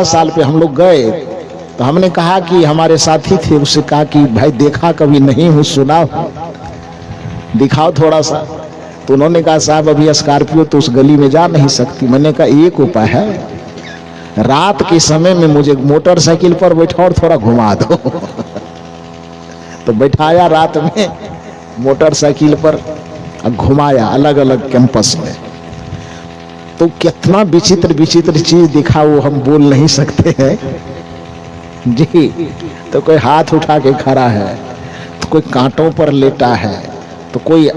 साल पे हम लोग गए तो हमने कहा कि हमारे साथी थे, उससे कहा कि भाई देखा कभी नहीं हूँ, सुना हूँ, दिखाओ थोड़ा सा। तो उन्होंने कहा साहब अभी स्कॉर्पियो तो उस गली में जा नहीं सकती। मैंने कहा एक उपाय है, रात के समय में मुझे मोटरसाइकिल पर बैठा और थोड़ा घुमा दो। तो बैठाया रात में मोटरसाइकिल पर, घुमाया अलग अलग कैंपस में। तो कितना विचित्र विचित्र चीज दिखा वो हम बोल नहीं सकते हैं जी। तो कोई हाथ उठा के खड़ा है, तो कोई कांटों पर लेटा है, तो कोई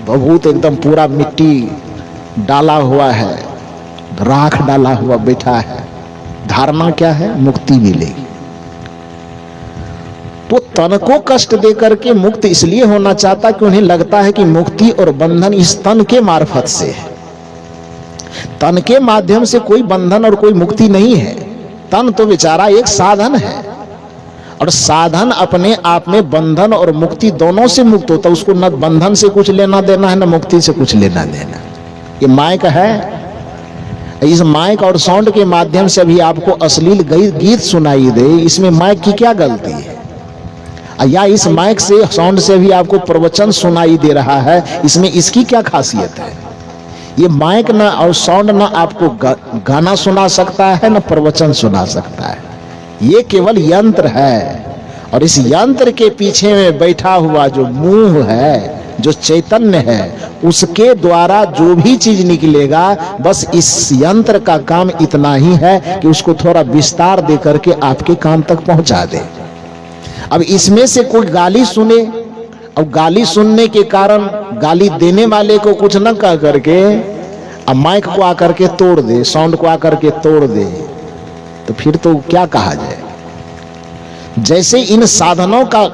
बहुत एकदम पूरा मिट्टी डाला हुआ है, राख डाला हुआ बैठा है। धारणा क्या है? मुक्ति मिलेगी। तो तन को कष्ट देकर के मुक्त इसलिए होना चाहता कि उन्हें लगता है कि मुक्ति और बंधन इस तन के मार्फत से है। तन के माध्यम से कोई बंधन और कोई मुक्ति नहीं है। तन तो बेचारा एक साधन है, और साधन अपने आप में बंधन और मुक्ति दोनों से मुक्त होता है। उसको न बंधन से कुछ लेना देना है, न मुक्ति से कुछ लेना देना। ये माइक है, इस माइक और साउंड के माध्यम से अभी आपको अश्लील गीत सुनाई दे, इसमें माइक की क्या गलती है? या इस माइक से साउंड से भी आपको प्रवचन सुनाई दे रहा है, इसमें इसकी क्या खासियत है? ये माइक ना और साउंड ना आपको गाना सुना सकता है, ना प्रवचन सुना सकता है। ये केवल यंत्र है, और इस यंत्र के पीछे में बैठा हुआ जो मुंह है, जो चैतन्य है, उसके द्वारा जो भी चीज निकलेगा, बस इस यंत्र का काम इतना ही है कि उसको थोड़ा विस्तार दे करके आपके कान तक पहुंचा दे। अब इसमें से कोई गाली सुने, अब गाली सुनने के कारण गाली देने वाले को कुछ न कह करके अब माइक को आकर के तोड़ दे, साउंड को आकर के तोड़ दे, तो फिर तो क्या कहा जाए? जैसे इन साधनों का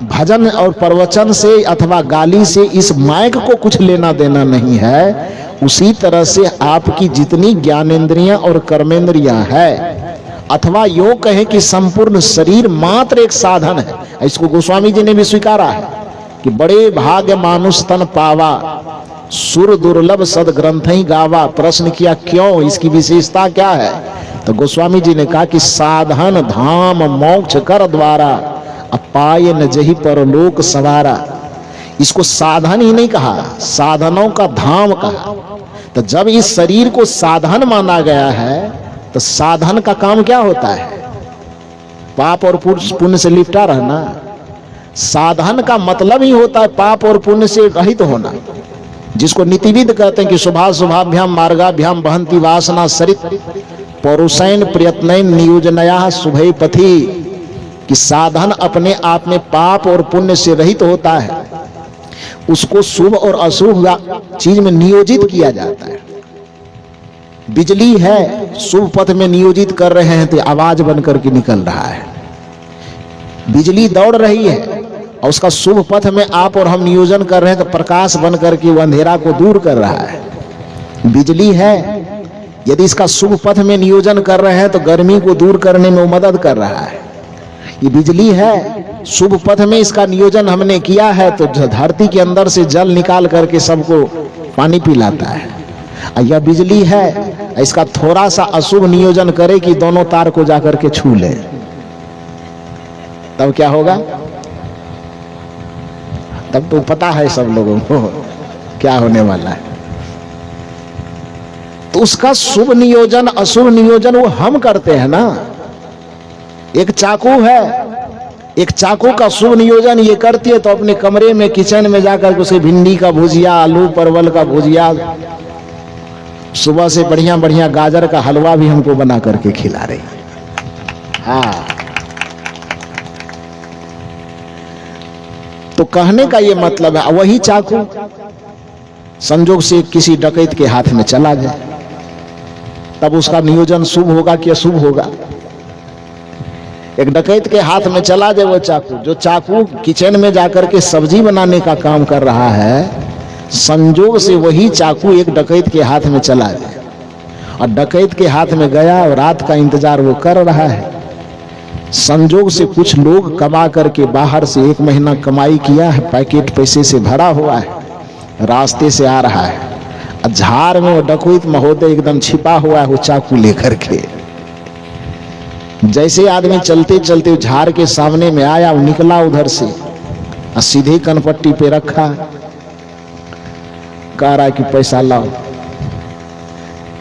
भजन और प्रवचन से अथवा गाली से इस माइक को कुछ लेना देना नहीं है, उसी तरह से आपकी जितनी ज्ञानेंद्रियां और कर्मेंद्रियां है, अथवा यूं कहें कि संपूर्ण शरीर मात्र एक साधन है। इसको गोस्वामी जी ने भी स्वीकारा है कि बड़े भाग्य मानुष तन पावा, सुर दुर्लभ सद ग्रंथ ही गावा। प्रश्न किया क्यों, इसकी विशेषता क्या है? तो गोस्वामी जी ने कहा कि साधन धाम मोक्ष कर द्वारा, अपाय न जही परलोक सवारा। इसको साधन ही नहीं कहा, साधनों का धाम कहा। तो जब इस शरीर को साधन माना गया है, तो साधन का काम क्या होता है? पाप और पुण्य से लिपटा रहना। साधन का मतलब ही होता है पाप और पुण्य से रहित होना, जिसको नीतिविद कहते हैं कि शुभाशुभाभ्याम मार्गाभ्याम बहंती वासना सरित पौरुषैन प्रयत्नैन नियोजनया शुभै पथि। कि साधन अपने आप में पाप और पुण्य से रहित होता है, उसको शुभ और अशुभ चीज में नियोजित किया जाता है। बिजली है, शुभ पथ में नियोजित कर रहे हैं तो आवाज बन करके निकल रहा है। बिजली दौड़ रही है और उसका शुभ पथ में आप और हम नियोजन कर रहे हैं तो प्रकाश बन करके वो अंधेरा को दूर कर रहा है। बिजली है, यदि इसका शुभ पथ में नियोजन कर रहे हैं तो गर्मी को दूर करने में वो मदद कर रहा है। ये बिजली है, शुभ पथ में इसका नियोजन हमने किया है तो धरती के अंदर से जल निकाल करके सबको पानी पिलाता है। यह बिजली है, इसका थोड़ा सा अशुभ नियोजन करे कि दोनों तार को जाकर के छू ले, तब क्या होगा? तब तो पता है सब लोगों को क्या होने वाला है। तो उसका शुभ नियोजन अशुभ नियोजन वो हम करते हैं ना। एक चाकू है, एक चाकू का शुभ नियोजन ये करती है तो अपने कमरे में किचन में जाकर के उसे भिंडी का भुजिया, आलू परवल का भुजिया, सुबह से बढ़िया बढ़िया गाजर का हलवा भी हमको बना करके खिला रही। हाँ, तो कहने का ये मतलब है वही चाकू संजोग से किसी डकैत के हाथ में चला जाए, तब उसका नियोजन शुभ होगा कि अशुभ होगा? एक डकैत के हाथ में चला जाए वो चाकू, जो चाकू किचन में जाकर के सब्जी बनाने का काम कर रहा है, संजोग से वही चाकू एक डकैत के हाथ में चला जाए, और डकैत के हाथ में गया और रात का इंतजार वो कर रहा है। संजोग से कुछ लोग कमा करके बाहर से 1 महीना कमाई किया है, पैकेट पैसे से भरा हुआ है, रास्ते से आ रहा है, झाड़ में वो डकैत महोदय एकदम छिपा हुआ है वो चाकू लेकर के। जैसे आदमी चलते चलते झाड़ के सामने में आया, निकला उधर से और सीधे कनपट्टी पे रखा, कह रहा है कि पैसा लाओ।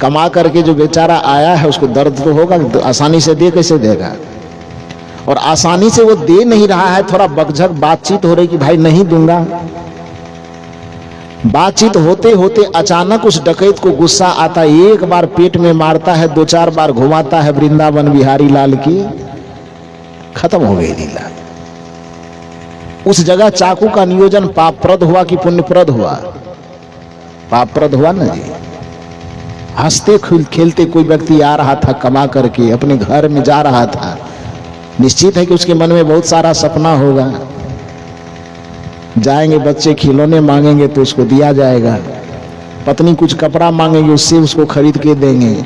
कमा करके जो बेचारा आया है उसको दर्द तो होगा, आसानी से दे कैसे देगा? और आसानी से वो दे नहीं रहा है, थोड़ा बकझक बातचीत हो रही कि भाई नहीं दूंगा। बातचीत होते होते अचानक उस डकैत को गुस्सा आता, एक बार पेट में मारता है, 2-4 बार घुमाता है वृंदावन बिहारी लाल की, खत्म हो गई लीला। उस जगह चाकू का नियोजन पापप्रद हुआ कि पुण्यप्रद हुआ? पापप्रद हुआ ना जी। हंसते खेलते कोई व्यक्ति आ रहा था, कमा करके अपने घर में जा रहा था, निश्चित है कि उसके मन में बहुत सारा सपना होगा। जाएंगे बच्चे खिलौने मांगेंगे तो उसको दिया जाएगा, पत्नी कुछ कपड़ा मांगेंगे उससे उसको खरीद के देंगे,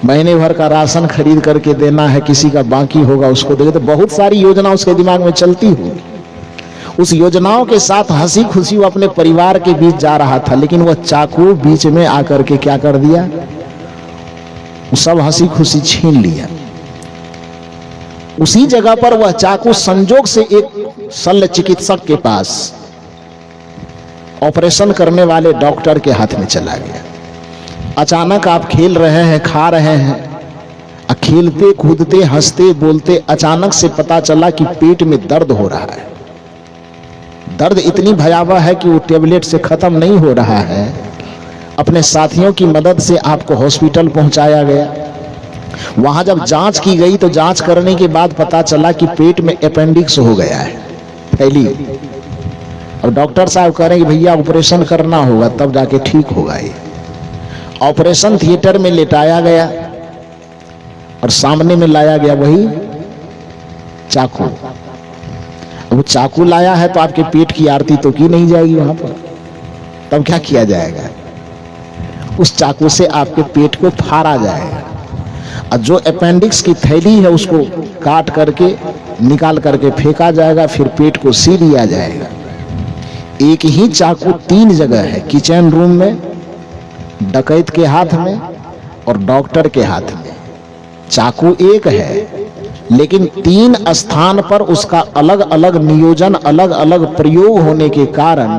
महीने भर का राशन खरीद करके देना है, किसी का बाकी होगा उसको देंगे। तो बहुत सारी योजना उसके दिमाग में चलती होगी। उस योजनाओं के साथ हंसी खुशी वो अपने परिवार के बीच जा रहा था, लेकिन वह चाकू बीच में आकर के क्या कर दिया? वो सब हंसी खुशी छीन लिया। उसी जगह पर वह चाकू संजोग से एक शल्य चिकित्सक के पास, ऑपरेशन करने वाले डॉक्टर के हाथ में चला गया। अचानक आप खेल रहे हैं, खा रहे हैं, खेलते कूदते हंसते बोलते अचानक से पता चला कि पेट में दर्द हो रहा है। दर्द इतनी भयावह है कि वो टेबलेट से खत्म नहीं हो रहा है। अपने साथियों की मदद से आपको हॉस्पिटल पहुंचाया गया। वहां जब जांच की गई तो जांच करने के बाद पता चला कि पेट में अपेंडिक्स हो गया है, फैली। और डॉक्टर साहब कह रहे हैं कि भैया ऑपरेशन करना होगा तब जाके ठीक होगा। ये ऑपरेशन थिएटर में लेटाया गया और सामने में लाया गया वही चाकू। वो चाकू लाया है तो आपके पेट की आरती तो की नहीं जाएगी वहां पर, तब क्या किया जाएगा? उस चाकू से आपके पेट को फाड़ा जाएगा और जो अपेंडिक्स की थैली है उसको काट करके निकाल करके फेंका जाएगा, फिर पेट को सी दिया जाएगा। एक ही चाकू 3 जगह है, किचन रूम में, डकैत के हाथ में और डॉक्टर के हाथ में। चाकू एक है लेकिन 3 स्थान पर उसका अलग अलग नियोजन, अलग अलग प्रयोग होने के कारण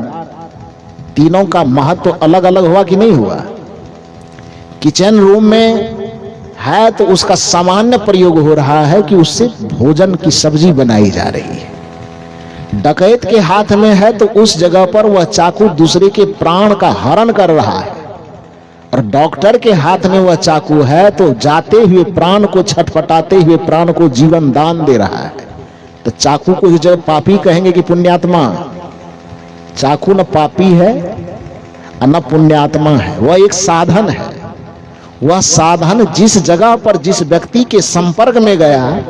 तीनों का महत्व अलग अलग हुआ कि नहीं हुआ? किचन रूम में है तो उसका सामान्य प्रयोग हो रहा है कि उससे भोजन की सब्जी बनाई जा रही है। डकैत के हाथ में है तो उस जगह पर वह चाकू दूसरे के प्राण का हरण कर रहा है, और डॉक्टर के हाथ में वह चाकू है तो जाते हुए प्राण को, छटपटाते हुए प्राण को जीवन दान दे रहा है। तो चाकू को जब पापी कहेंगे कि पुण्यात्मा? चाकू न पापी है और न पुण्यात्मा है, वह एक साधन है। वह साधन जिस जगह पर जिस व्यक्ति के संपर्क में गया,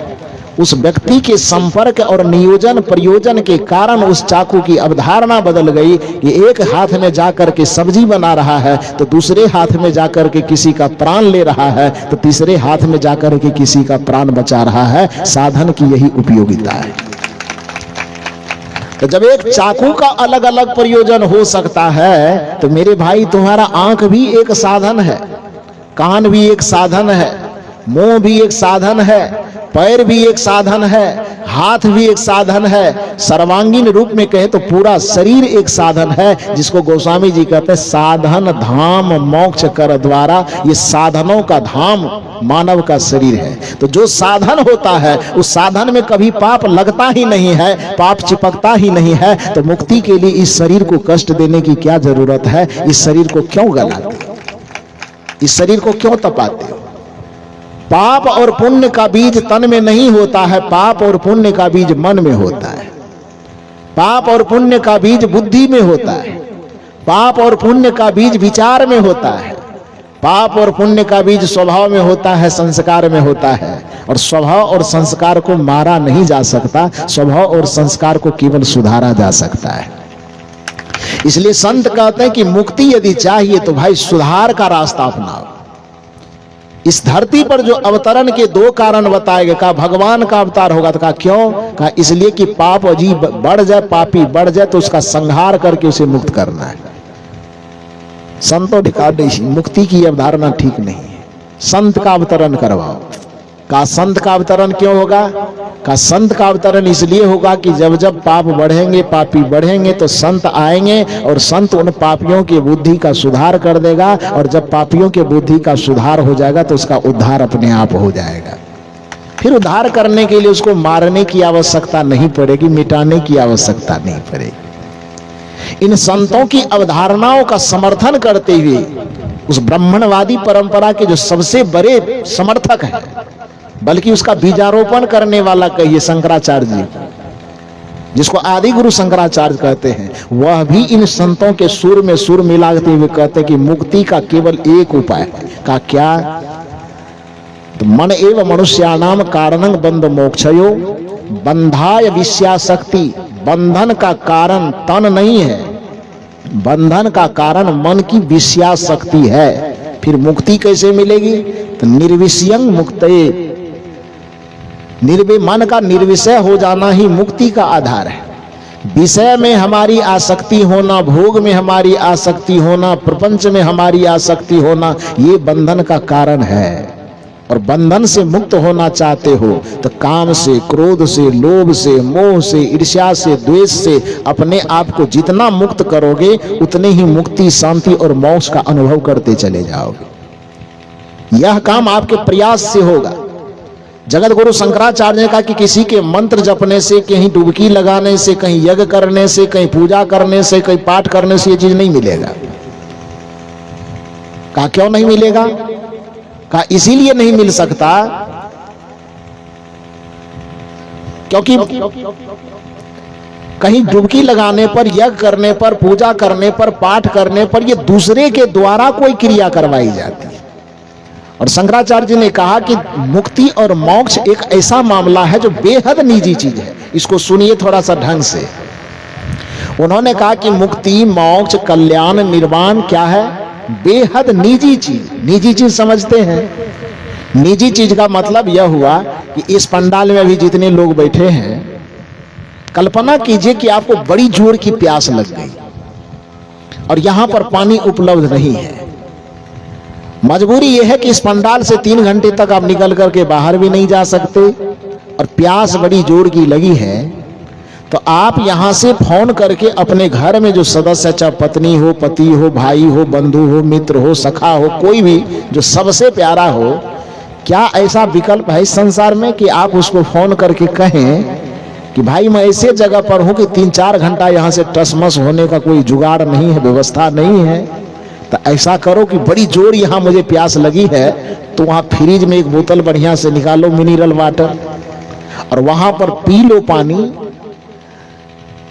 उस व्यक्ति के संपर्क और नियोजन प्रयोजन के कारण उस चाकू की अवधारणा बदल गई। ये एक हाथ में जाकर के सब्जी बना रहा है तो दूसरे हाथ में जाकर के किसी का प्राण ले रहा है, तो तीसरे हाथ में जाकर के किसी का प्राण बचा रहा है। साधन की यही उपयोगिता है। तो जब एक चाकू का अलग अलग प्रयोजन हो सकता है तो मेरे भाई तुम्हारा आंख भी एक साधन है, कान भी एक साधन है, मुंह भी एक साधन है, पैर भी एक साधन है, हाथ भी एक साधन है, सर्वांगीण रूप में कहे तो पूरा शरीर एक साधन है, जिसको गोस्वामी जी कहते हैं साधन धाम मोक्ष कर द्वारा। ये साधनों का धाम मानव का शरीर है। तो जो साधन होता है उस साधन में कभी पाप लगता ही नहीं है, पाप चिपकता ही नहीं है। तो मुक्ति के लिए इस शरीर को कष्ट देने की क्या जरूरत है? इस शरीर को क्यों गलाते, इस शरीर को क्यों तपाते हो? पाप और पुण्य का बीज तन में नहीं होता है, पाप और पुण्य का बीज मन में होता है। पाप और पुण्य का बीज बुद्धि में होता है, पाप और पुण्य का बीज विचार में होता है, पाप और पुण्य का बीज स्वभाव में होता है, संस्कार में होता है। और स्वभाव और संस्कार को मारा नहीं जा सकता, स्वभाव और संस्कार को केवल सुधारा जा सकता है। इसलिए संत कहते हैं कि मुक्ति यदि चाहिए तो भाई सुधार का रास्ता अपनाओ। इस धरती पर जो अवतरण के 2 कारण बताए गए, कहा भगवान का अवतार होगा, तो कहा क्यों? कहा इसलिए कि पाप अजीब बढ़ जाए, पापी बढ़ जाए तो उसका संहार करके उसे मुक्त करना है। संतों ढिका मुक्ति की अवधारणा ठीक नहीं है। संत का अवतरण करवाओ, का संत का अवतरण क्यों होगा? का संत का अवतरण इसलिए होगा कि जब जब पाप बढ़ेंगे, पापी बढ़ेंगे, तो संत आएंगे और संत उन पापियों की बुद्धि का सुधार कर देगा, और जब पापियों की बुद्धि का सुधार हो जाएगा तो उसका उद्धार अपने आप हो जाएगा। फिर उद्धार करने के लिए उसको मारने की आवश्यकता नहीं पड़ेगी, मिटाने की आवश्यकता नहीं पड़ेगी। इन संतों की अवधारणाओं का समर्थन करते हुए उस ब्राह्मणवादी परंपरा के जो सबसे बड़े समर्थक हैं, बल्कि उसका बीजारोपण करने वाला कहिए शंकराचार्य जी, जिसको आदि गुरु शंकराचार्य कहते हैं, वह भी इन संतों के सुर में सुर मिलाते हुए कहते हैं कि मुक्ति का केवल एक उपाय है। का क्या? तो मन एव मनुष्याणाम कारणं बंध मोक्षयो बंधाय विषयासक्ति। बंधन का कारण तन नहीं है, बंधन का कारण मन की विषयासक्ति है। फिर मुक्ति कैसे मिलेगी? तो निर्विषयं मुक्तये, मन का निर्विषय हो जाना ही मुक्ति का आधार है। विषय में हमारी आसक्ति होना, भोग में हमारी आसक्ति होना, प्रपंच में हमारी आसक्ति होना, ये बंधन का कारण है। और बंधन से मुक्त होना चाहते हो तो काम से, क्रोध से, लोभ से, मोह से, ईर्ष्या से, द्वेष से अपने आप को जितना मुक्त करोगे उतने ही मुक्ति, शांति और मोक्ष का अनुभव करते चले जाओगे। यह काम आपके प्रयास से होगा। जगत गुरु शंकराचार्य ने कहा कि किसी के मंत्र जपने से, कहीं डुबकी लगाने से, कहीं यज्ञ करने से, कहीं पूजा करने से, कहीं पाठ करने से ये चीज नहीं मिलेगा। कहा क्यों नहीं मिलेगा? कहा इसीलिए नहीं मिल सकता क्योंकि कहीं डुबकी लगाने पर, यज्ञ करने पर, पूजा करने पर, पाठ करने पर ये दूसरे के द्वारा कोई क्रिया करवाई जाती है। और शंकराचार्य जी ने कहा कि मुक्ति और मोक्ष एक ऐसा मामला है जो बेहद निजी चीज है। इसको सुनिए थोड़ा सा ढंग से। उन्होंने कहा कि मुक्ति, मोक्ष, कल्याण, निर्वाण क्या है? बेहद निजी चीज। निजी चीज समझते हैं? निजी चीज का मतलब यह हुआ कि इस पंडाल में अभी जितने लोग बैठे हैं, कल्पना कीजिए कि आपको बड़ी जोर की प्यास लग गई और यहां पर पानी उपलब्ध नहीं है। मजबूरी यह है कि इस पंडाल से 3 घंटे तक आप निकल करके बाहर भी नहीं जा सकते और प्यास बड़ी जोर की लगी है। तो आप यहां से फोन करके अपने घर में जो सदस्य, चाहे पत्नी हो, पति हो, भाई हो, बंधु हो, मित्र हो, सखा हो, कोई भी जो सबसे प्यारा हो, क्या ऐसा विकल्प है इस संसार में कि आप उसको फोन करके कहें कि भाई मैं ऐसे जगह पर हूं कि 3-4 घंटा यहां से टसमस होने का कोई जुगाड़ नहीं है, व्यवस्था नहीं है, तो ऐसा करो कि बड़ी जोर यहां मुझे प्यास लगी है, तो वहां फ्रिज में एक बोतल बढ़िया से निकालो मिनरल वाटर और वहां पर पी लो पानी।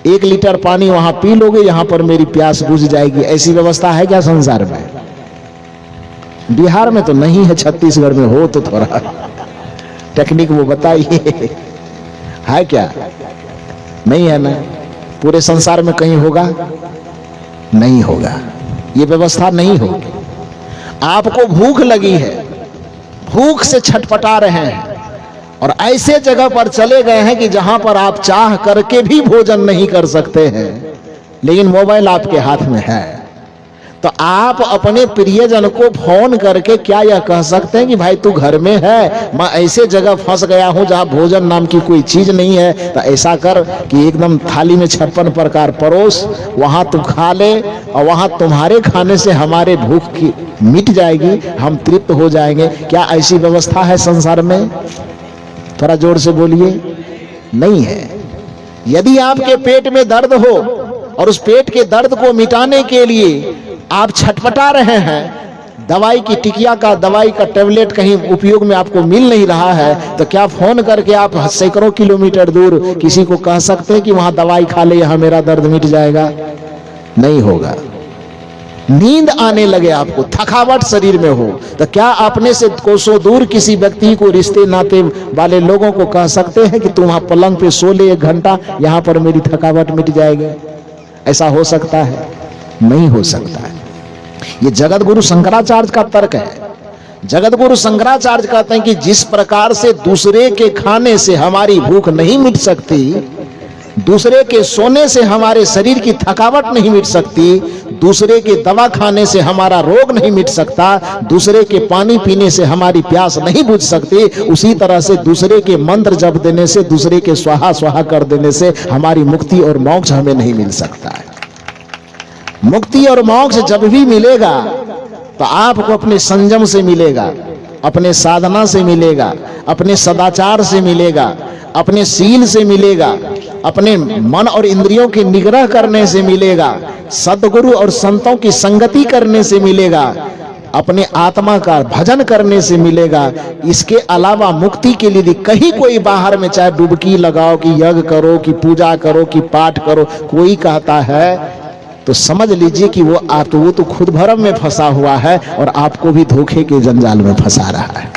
1 लीटर पानी वहां पी लोगे, यहां पर मेरी प्यास बुझ जाएगी। ऐसी व्यवस्था है क्या संसार में? बिहार में तो नहीं है, छत्तीसगढ़ में हो तो थोड़ा टेक्निक वो बताइए, है क्या? नहीं है ना? पूरे संसार में कहीं होगा? नहीं होगा, ये व्यवस्था नहीं होगी। आपको भूख लगी है, भूख से छटपटा रहे हैं और ऐसे जगह पर चले गए हैं कि जहां पर आप चाह करके भी भोजन नहीं कर सकते हैं, लेकिन मोबाइल आपके हाथ में है। तो आप अपने प्रियजन को फोन करके क्या यह कह सकते हैं कि भाई तू घर में है, मैं ऐसे जगह फंस गया हूं जहां भोजन नाम की कोई चीज नहीं है, तो ऐसा कर कि एकदम थाली में 56 प्रकार परोस, वहां तू खा ले और वहां तुम्हारे खाने से हमारे भूख की मिट जाएगी, हम तृप्त हो जाएंगे। क्या ऐसी व्यवस्था है संसार में? थोड़ा जोर से बोलिए। नहीं है। यदि आपके पेट में दर्द हो और उस पेट के दर्द को मिटाने के लिए आप छटपटा रहे हैं, दवाई की टिकिया का, दवाई का टेबलेट कहीं उपयोग में आपको मिल नहीं रहा है, तो क्या फोन करके आप सैकड़ों किलोमीटर दूर किसी को कह सकते हैं कि वहां दवाई खा ले, यहां मेरा दर्द मिट जाएगा? नहीं होगा। नींद आने लगे, आपको थकावट शरीर में हो, तो क्या आपने से कोसों दूर किसी व्यक्ति को, रिश्ते नाते वाले लोगों को कह सकते हैं कि तुम वहां पलंग पे सो ले 1 घंटा, यहां पर मेरी थकावट मिट जाएगी? ऐसा हो सकता है? नहीं हो सकता है। ये जगत गुरु शंकराचार्य का तर्क है। जगत गुरु शंकराचार्य कहते हैं कि जिस प्रकार से दूसरे के खाने से हमारी भूख नहीं मिट सकती, दूसरे के सोने से हमारे शरीर की थकावट नहीं मिट सकती, दूसरे के दवा खाने से हमारा रोग नहीं मिट सकता, दूसरे के पानी पीने से हमारी प्यास नहीं बुझ सकती, उसी तरह से दूसरे के मंत्र जप देने से, दूसरे के स्वाहा स्वाहा कर देने से हमारी मुक्ति और मोक्ष हमें नहीं मिल सकता है। मुक्ति और मोक्ष जब भी मिलेगा तो आपको अपने संयम से मिलेगा, अपने साधना से मिलेगा, अपने सदाचार से मिलेगा, अपने सील से मिलेगा, अपने मन और इंद्रियों के निग्रह करने से मिलेगा, सद्गुरु और संतों की संगति करने से मिलेगा, अपने आत्मा का भजन करने से मिलेगा। इसके अलावा मुक्ति के लिए कहीं कोई बाहर में चाहे डुबकी लगाओ कि यज्ञ करो कि पूजा करो कि पाठ करो, कोई कहता है तो समझ लीजिए कि वो तो खुद भरम में फंसा हुआ है और आपको भी धोखे के जंजाल में फंसा रहा है।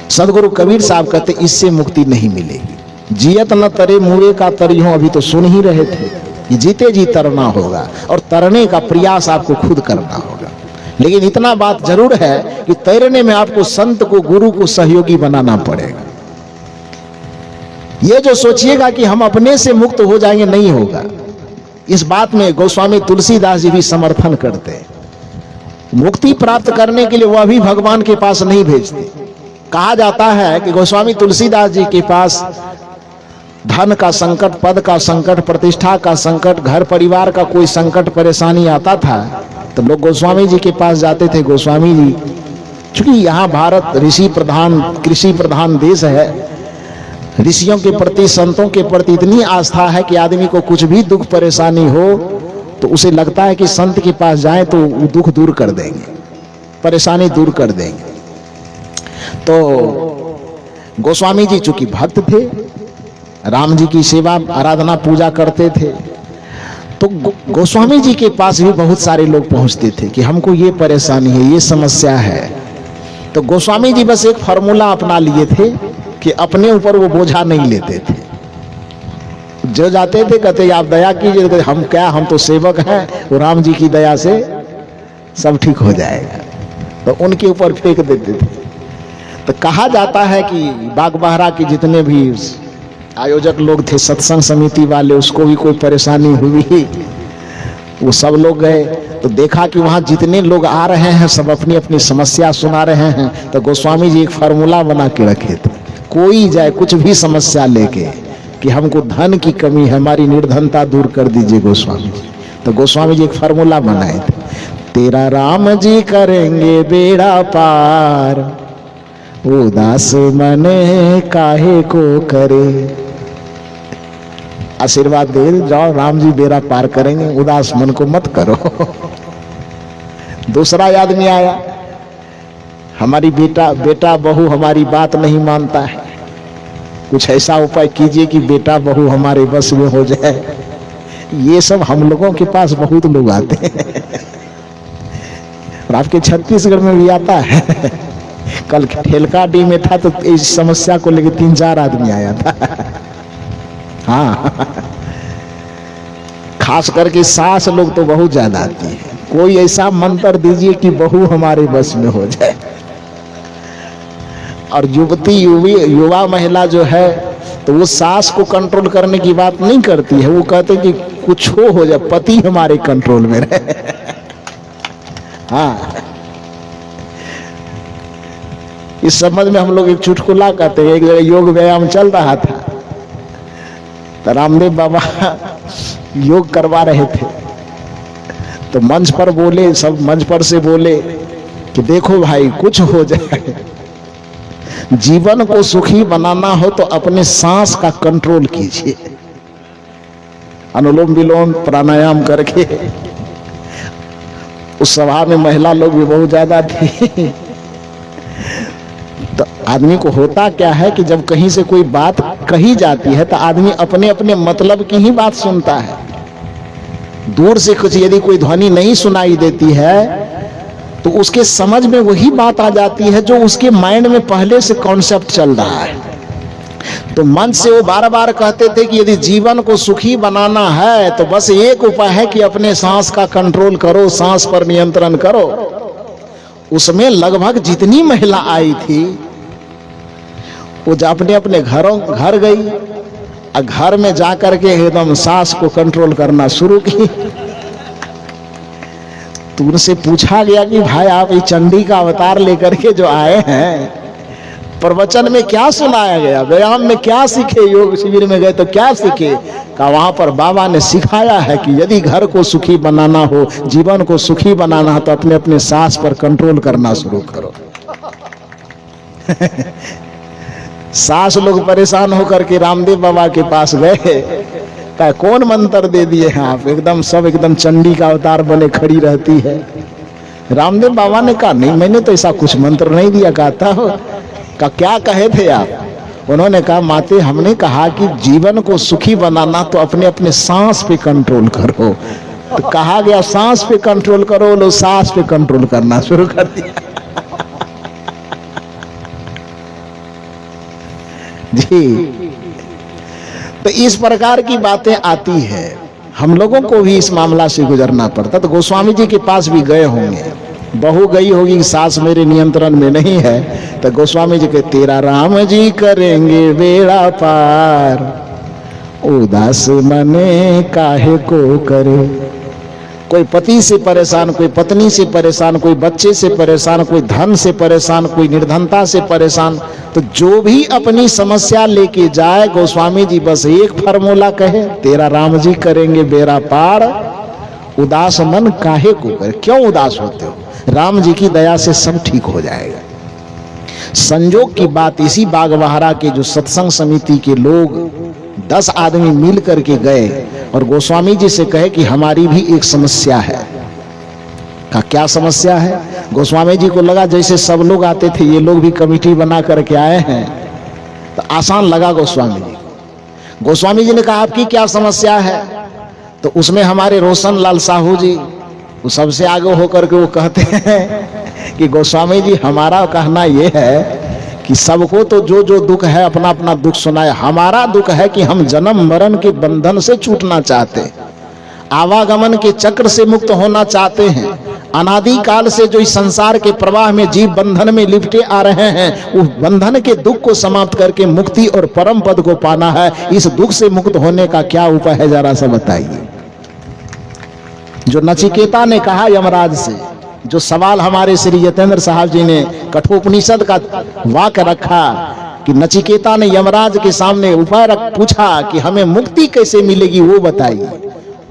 सदगुरु कबीर साहब कहते इससे मुक्ति नहीं मिलेगी। जियत न तरे मुए का तरियों, अभी तो सुन ही रहे थे कि जीते जी तरना होगा और तरने का प्रयास आपको खुद करना होगा। लेकिन इतना बात जरूर है कि तैरने में आपको संत को, गुरु को सहयोगी बनाना पड़ेगा। ये जो सोचिएगा कि हम अपने से मुक्त हो जाएंगे, नहीं होगा। इस बात में गोस्वामी तुलसीदास जी भी समर्थन करते हैं। मुक्ति प्राप्त करने के लिए वह भी भगवान के पास नहीं भेजते। कहा जाता है कि गोस्वामी तुलसीदास जी के पास धन का संकट, पद का संकट, प्रतिष्ठा का संकट, घर परिवार का कोई संकट परेशानी आता था तो लोग गोस्वामी जी के पास जाते थे। गोस्वामी जी, चूंकि यहाँ भारत ऋषि प्रधान, कृषि प्रधान देश है, ऋषियों के प्रति, संतों के प्रति इतनी आस्था है कि आदमी को कुछ भी दुख परेशानी हो तो उसे लगता है कि संत के पास जाए तो वो दुख दूर कर देंगे, परेशानी दूर कर देंगे। तो गोस्वामी जी चूंकि भक्त थे, राम जी की सेवा, आराधना, पूजा करते थे, तो गोस्वामी जी के पास भी बहुत सारे लोग पहुंचते थे कि हमको ये परेशानी है, ये समस्या है। तो गोस्वामी जी बस एक फॉर्मूला अपना लिए थे कि अपने ऊपर वो बोझा नहीं लेते थे। जो जाते थे कहते आप दया कीजिए, हम क्या, हम तो सेवक हैं, वो राम जी की दया से सब ठीक हो जाएगा, तो उनके ऊपर फेंक देते थे। तो कहा जाता है कि बागबाहरा के जितने भी आयोजक लोग थे, सत्संग समिति वाले, उसको भी कोई परेशानी हुई, वो सब लोग गए तो देखा कि वहां जितने लोग आ रहे हैं सब अपनी अपनी समस्या सुना रहे हैं। तो गोस्वामी जी एक फार्मूला बना के रखे थे, कोई जाए कुछ भी समस्या लेके कि हमको धन की कमी है, हमारी निर्धनता दूर कर दीजिए गोस्वामी जी। तो गोस्वामी जी एक फार्मूला बनाए थे, तेरा राम जी करेंगे बेड़ा पार, उदास मन काहे को करे। आशीर्वाद दे जाओ, राम जी बेड़ा पार करेंगे, उदास मन को मत करो। दूसरा आदमी आया, हमारी बेटा बहू हमारी बात नहीं मानता है, कुछ ऐसा उपाय कीजिए कि बेटा बहू हमारे बस में हो जाए। ये सब हम लोगों के पास बहुत लोग आते हैं और आपके छत्तीसगढ़ में भी आता है। कल ठेलकाडी में था तो इस समस्या को लेकर 3-4 आदमी आया था। हाँ, खास करके सास लोग तो बहुत ज्यादा आती है। कोई ऐसा मंत्र दीजिए कि बहू हमारे बस में हो जाए। और युवा महिला जो है तो वो सास को कंट्रोल करने की बात नहीं करती है, वो कहते कि कुछ हो जाए, पति हमारे कंट्रोल में रहे। हाँ, इस संबंध में हम लोग एक चुटकुला कहते हैं। एक जगह योग व्यायाम चल रहा था तो रामदेव बाबा योग करवा रहे थे, तो मंच पर बोले, सब मंच पर से बोले कि देखो भाई, कुछ हो जाए, जीवन को सुखी बनाना हो तो अपने सांस का कंट्रोल कीजिए, अनुलोम विलोम प्राणायाम करके। उस सभा में महिला लोग भी बहुत ज्यादा थी। तो आदमी को होता क्या है कि जब कहीं से कोई बात कही जाती है तो आदमी अपने अपने मतलब की ही बात सुनता है। दूर से कुछ यदि कोई ध्वनि नहीं सुनाई देती है तो उसके समझ में वही बात आ जाती है जो उसके माइंड में पहले से कॉन्सेप्ट चल रहा है। तो मन से वो बार बार कहते थे कि यदि जीवन को सुखी बनाना है तो बस एक उपाय है कि अपने सांस का कंट्रोल करो, सांस पर नियंत्रण करो। उसमें लगभग जितनी महिला आई थी वो अपने अपने घर गई घर में जाकर के एकदम सास को कंट्रोल करना शुरू की। तो उनसे पूछा गया कि भाई आप ये चंडी का अवतार लेकर के जो आए हैं, प्रवचन में क्या सुनाया गया, व्यायाम में क्या सीखे, योग शिविर में गए तो क्या सीखे? का वहां पर बाबा ने सिखाया है कि यदि घर को सुखी बनाना हो, जीवन को सुखी बनाना हो, तो अपने अपने सांस पर कंट्रोल करना शुरू करो। सास लोग परेशान होकर के रामदेव बाबा के पास गए, कहा कौन मंत्र दे दिए हैं आप, एकदम सब एकदम चंडी का अवतार बने खड़ी रहती है। रामदेव बाबा ने कहा नहीं, मैंने तो ऐसा कुछ मंत्र नहीं दिया। कहता हो का क्या कहे थे आप? उन्होंने कहा माते हमने कहा कि जीवन को सुखी बनाना तो अपने अपने सांस पे कंट्रोल करो। तो कहा गया सांस पे कंट्रोल करो, लो सांस पे कंट्रोल करना शुरू कर दिया। जी, तो इस प्रकार की बातें आती है, हम लोगों को भी इस मामला से गुजरना पड़ता। तो गोस्वामी जी के पास भी गए होंगे, बहू गई होगी सास मेरे नियंत्रण में नहीं है, तो गोस्वामी जी के तेरा राम जी करेंगे बेड़ा पार, उदास मने काहे को करे। कोई पति से परेशान, कोई पत्नी से परेशान, कोई बच्चे से परेशान, कोई धन से परेशान, कोई निर्धनता से परेशान, तो जो भी अपनी समस्या लेके जाए, गोस्वामी जी बस एक फार्मूला कहे, तेरा राम जी करेंगे बेड़ा पार, उदास मन काहे को करे। क्यों उदास होते हो? राम जी की दया से सब ठीक हो जाएगा। संजोग की बात, इसी बागबहारा के जो सत्संग समिति के लोग 10 आदमी मिल करके गए और गोस्वामी जी से कहे कि हमारी भी एक समस्या है। का क्या समस्या है? गोस्वामी जी को लगा जैसे सब लोग आते थे, ये लोग भी कमेटी बना करके आए हैं, तो आसान लगा गोस्वामी जी। गोस्वामी जी ने कहा आपकी क्या समस्या है? तो उसमें हमारे रोशन लाल साहू जी वो सबसे आगे होकर के वो कहते हैं कि गोस्वामी जी हमारा कहना ये है कि सबको तो जो जो दुख है अपना अपना दुख सुनाए, हमारा दुख है कि हम जन्म मरण के बंधन से छूटना चाहते हैं, आवागमन के चक्र से मुक्त होना चाहते हैं। अनादि काल से जो इस संसार के प्रवाह में जीव बंधन में लिपटे आ रहे हैं, उस बंधन के दुख को समाप्त करके मुक्ति और परम पद को पाना है। इस दुख से मुक्त होने का क्या उपाय है, जरा सा बताइए। जो नचिकेता ने कहा यमराज से, जो सवाल हमारे श्री यतेंद्र साहब जी ने कठोपनिषद का वाक्य रखा कि नचिकेता ने यमराज के सामने उपाय पूछा कि हमें मुक्ति कैसे मिलेगी, वो बताइए।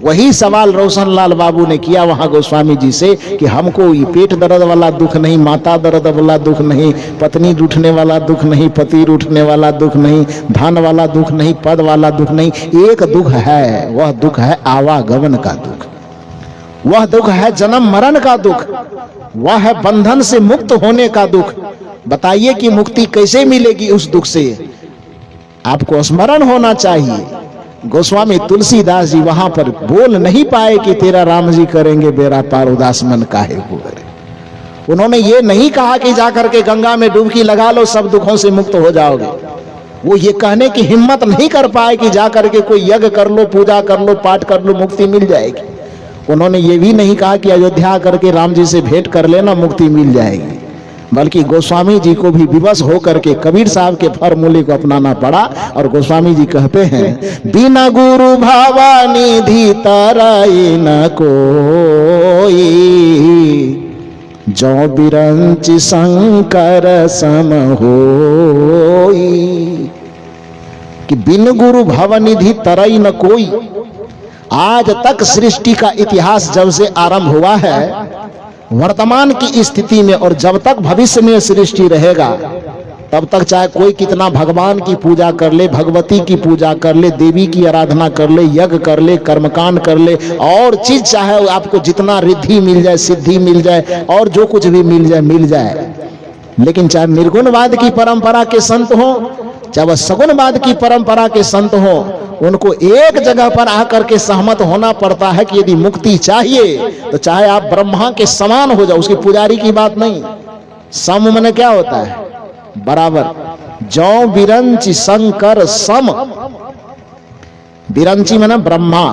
वही सवाल रोशन लाल बाबू ने किया वहां गोस्वामी जी से कि हमको ये पेट दर्द वाला दुख नहीं, माता दर्द वाला दुख नहीं, पत्नी रूठने वाला दुख नहीं, पति रूठने वाला दुख नहीं, धन वाला दुख नहीं, पद वाला दुख नहीं, एक दुख है, वह दुख है आवागमन का दुख, वह दुख है जन्म मरण का दुख, वह है बंधन से मुक्त होने का दुख। बताइए कि मुक्ति कैसे मिलेगी उस दुख से? आपको स्मरण होना चाहिए। गोस्वामी तुलसीदास जी वहां पर बोल नहीं पाए कि तेरा राम जी करेंगे बेड़ा पार, उदास मन काहे को करे। उन्होंने ये नहीं कहा कि जाकर के गंगा में डुबकी लगा लो सब दुखों से मुक्त हो जाओगे। वो ये कहने की हिम्मत नहीं कर पाए कि जाकर के कोई यज्ञ कर लो, पूजा कर लो, पाठ कर लो, मुक्ति मिल जाएगी। उन्होंने ये भी नहीं कहा कि अयोध्या करके राम जी से भेंट कर लेना मुक्ति मिल जाएगी, बल्कि गोस्वामी जी को भी विवश होकर के कबीर साहब के फॉर्मूले को अपनाना पड़ा। और गोस्वामी जी कहते हैं बिना गुरु भावानिधि तराई न कोई, जो बिरंच शंकर सम होई। कि बिन गुरु भावानिधि तराई न कोई। आज तक सृष्टि का इतिहास जब से आरंभ हुआ है, वर्तमान की स्थिति में और जब तक भविष्य में सृष्टि रहेगा, तब तक चाहे कोई कितना भगवान की पूजा कर ले, भगवती की पूजा कर ले, देवी की आराधना कर ले, यज्ञ कर ले, कर्मकांड कर ले, और चीज चाहे आपको जितना रिद्धि मिल जाए, सिद्धि मिल जाए, और जो कुछ भी मिल जाए, लेकिन चाहे निर्गुणवाद की परंपरा के संत हो, चाहे सगुणवाद की परंपरा के संत हो, उनको एक जगह पर आकर के सहमत होना पड़ता है कि यदि मुक्ति चाहिए तो चाहे आप ब्रह्मा के समान हो जाओ। उसकी पुजारी की बात नहीं। सम माने क्या होता है? बराबर। जौ बिरंची शंकर सम। बिरंची माने ब्रह्मा,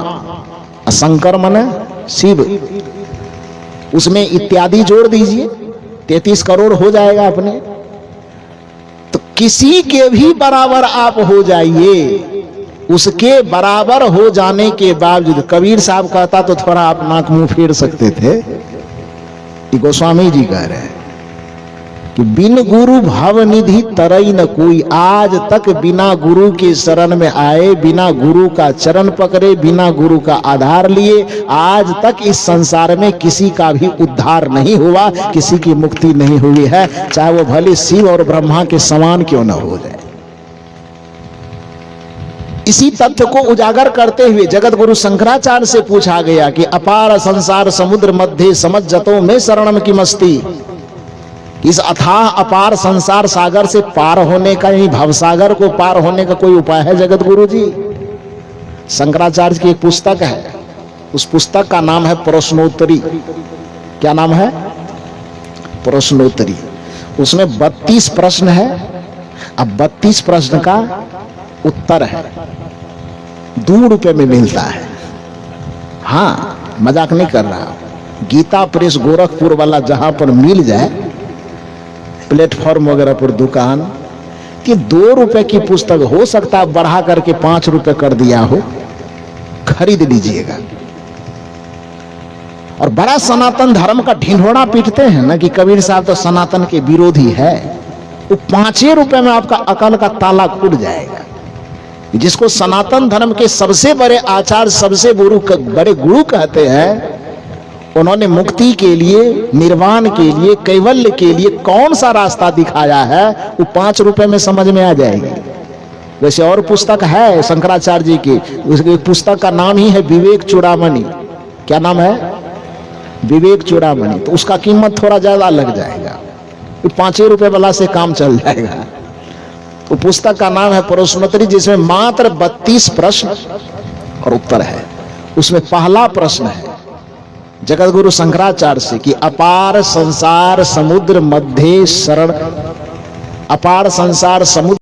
शंकर माने शिव, उसमें इत्यादि जोड़ दीजिए, 33 करोड़ हो जाएगा अपने। तो किसी के भी बराबर आप हो जाइए, उसके बराबर हो जाने के बावजूद कबीर साहब कहता तो थोड़ा आप नाक मुंह फेर सकते थे। ये गोस्वामी जी कह रहे हैं कि बिन गुरु भवनिधि तरई न कोई, आज तक बिना गुरु के शरण में आए, बिना गुरु का चरण पकड़े, बिना गुरु का आधार लिए, आज तक इस संसार में किसी का भी उद्धार नहीं हुआ, किसी की मुक्ति नहीं हुई है, चाहे वो भले शिव और ब्रह्मा के समान क्यों न हो जाए। इसी तथ्य को उजागर करते हुए जगत गुरु शंकराचार्य से पूछा गया कि अपार संसार समुद्र मध्य समझ जतो में शरणम की मस्ती, इस अथाह अपार संसार सागर से पार होने का, यानी भवसागर को पार होने का कोई उपाय है जगत गुरु जी? शंकराचार्य की एक पुस्तक है, उस पुस्तक का नाम है प्रश्नोत्तरी। क्या नाम है? प्रश्नोत्तरी। उसमें 32 प्रश्न है। अब 32 प्रश्न का उत्तर है, 2 रुपए में मिलता है। हाँ, मजाक नहीं कर रहा। गीता प्रेस गोरखपुर वाला जहां पर मिल जाए, प्लेटफॉर्म वगैरह पर दुकान कि 2 रुपए की पुस्तक, हो सकता है बढ़ा करके 5 रुपए कर दिया हो, खरीद लीजिएगा। और बड़ा सनातन धर्म का ढिंढोरा पीटते हैं ना कि कबीर साहब तो सनातन के विरोधी है। वो 5 रुपए में आपका अकल का ताला खुल जाएगा। जिसको सनातन धर्म के सबसे बड़े आचार्य, सबसे बड़े गुरु कहते हैं, उन्होंने मुक्ति के लिए, निर्वाण के लिए, कैवल्य के लिए कौन सा रास्ता दिखाया है, वो 5 रुपए में समझ में आ जाएगी। वैसे और पुस्तक है शंकराचार्य जी की, उसकी पुस्तक का नाम ही है विवेक चूड़ामणि। क्या नाम है? विवेक चूड़ामणि। तो उसका कीमत थोड़ा ज्यादा लग जाएगा, 5 रुपए वाला से काम चल जाएगा। तो पुस्तक का नाम है प्रश्नोत्तरी, जिसमें मात्र 32 प्रश्न और उत्तर है। उसमें पहला प्रश्न है जगत गुरु शंकराचार्य से कि अपार संसार समुद्र मध्य शरण, अपार संसार समुद्र